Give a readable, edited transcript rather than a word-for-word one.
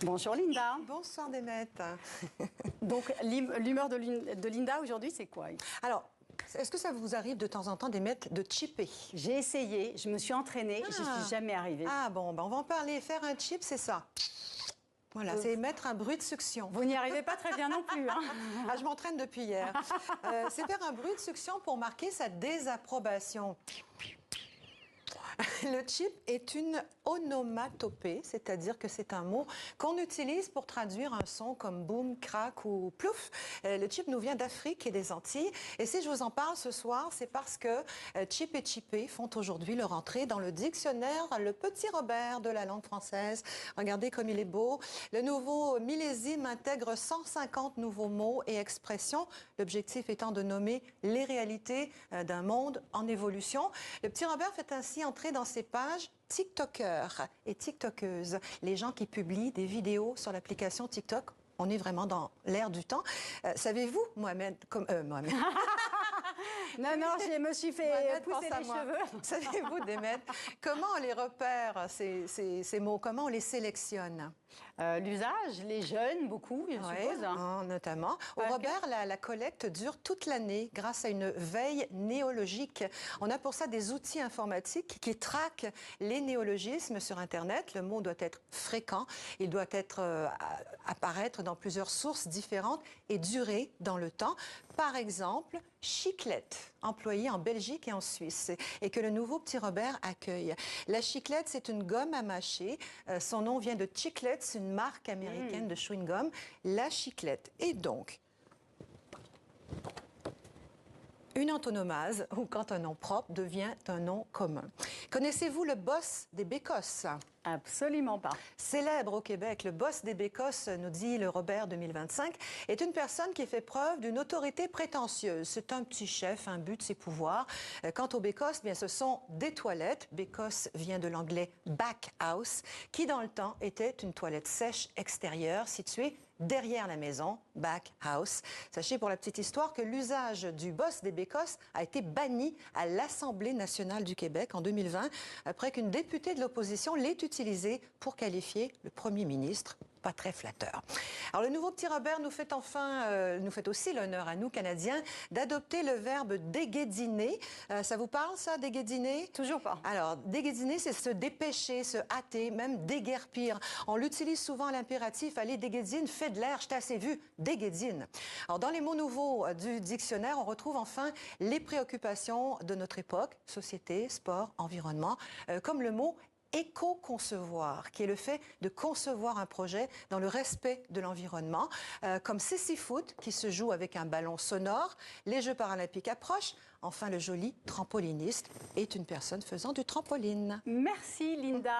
Bonjour Linda. Bonsoir Démette. Donc l'humeur de Linda aujourd'hui, c'est quoi? Alors, est-ce que ça vous arrive de temps en temps Démette de chipper? J'ai essayé, je me suis entraînée, je suis jamais arrivée. Ah bon, ben on va en parler. Faire un chip, c'est ça. Voilà, c'est émettre un bruit de succion. Vous n'y arrivez pas très bien non plus. Hein. Ah, je m'entraîne depuis hier. C'est faire un bruit de succion pour marquer sa désapprobation. Le chip est une onomatopée, c'est-à-dire que c'est un mot qu'on utilise pour traduire un son comme boum, crack ou plouf. Le chip nous vient d'Afrique et des Antilles. Et si je vous en parle ce soir, c'est parce que chip et chippé font aujourd'hui leur entrée dans le dictionnaire Le Petit Robert de la langue française. Regardez comme il est beau. Le nouveau millésime intègre 150 nouveaux mots et expressions, l'objectif étant de nommer les réalités d'un monde en évolution. Le Petit Robert fait ainsi entrer dans ses pages TikTokers et TikTokeuses, les gens qui publient des vidéos sur l'application TikTok. On est vraiment dans l'ère du temps. Savez-vous, Mohamed, Mohamed. Non, je me suis fait pousser les cheveux. Savez-vous, Démette, comment on les repère, ces mots? Comment on les sélectionne? L'usage, les jeunes, beaucoup, je suppose. Notamment. Au Robert, la collecte dure toute l'année grâce à une veille néologique. On a pour ça des outils informatiques qui traquent les néologismes sur Internet. Le mot doit être fréquent, il doit apparaître dans plusieurs sources différentes et durer dans le temps. Par exemple, chiclette, employée en Belgique et en Suisse, et que le nouveau Petit Robert accueille. La chiclette, c'est une gomme à mâcher. Son nom vient de Chiclets, une marque américaine de chewing-gum. La chiclette. Et donc, une antonomase, ou quand un nom propre devient un nom commun. Connaissez-vous le boss des Bécosses? Absolument pas. Célèbre au Québec, le boss des Bécosses, nous dit le Robert 2025, est une personne qui fait preuve d'une autorité prétentieuse. C'est un petit chef, un but de ses pouvoirs. Quant aux Bécosses, bien, ce sont des toilettes. Bécosse vient de l'anglais back house, qui dans le temps était une toilette sèche extérieure située derrière la maison, back house. Sachez pour la petite histoire que l'usage du boss des Bécosses a été banni à l'Assemblée nationale du Québec en 2020, après qu'une députée de l'opposition l'ait utilisé pour qualifier le Premier ministre. Pas très flatteur. Alors, le nouveau Petit Robert nous fait aussi l'honneur à nous, Canadiens, d'adopter le verbe déguédiner. Ça vous parle, ça, déguédiner? Toujours pas. Alors, déguédiner, c'est se dépêcher, se hâter, même déguerpir. On l'utilise souvent à l'impératif. Allez, déguédine, fais de l'air, je t'ai assez vu, déguédine. Alors, dans les mots nouveaux du dictionnaire, on retrouve enfin les préoccupations de notre époque, société, sport, environnement, comme le mot éco-concevoir, qui est le fait de concevoir un projet dans le respect de l'environnement, comme Cécifoot, qui se joue avec un ballon sonore, les Jeux paralympiques approchent, enfin le joli trampoliniste est une personne faisant du trampoline. Merci Linda.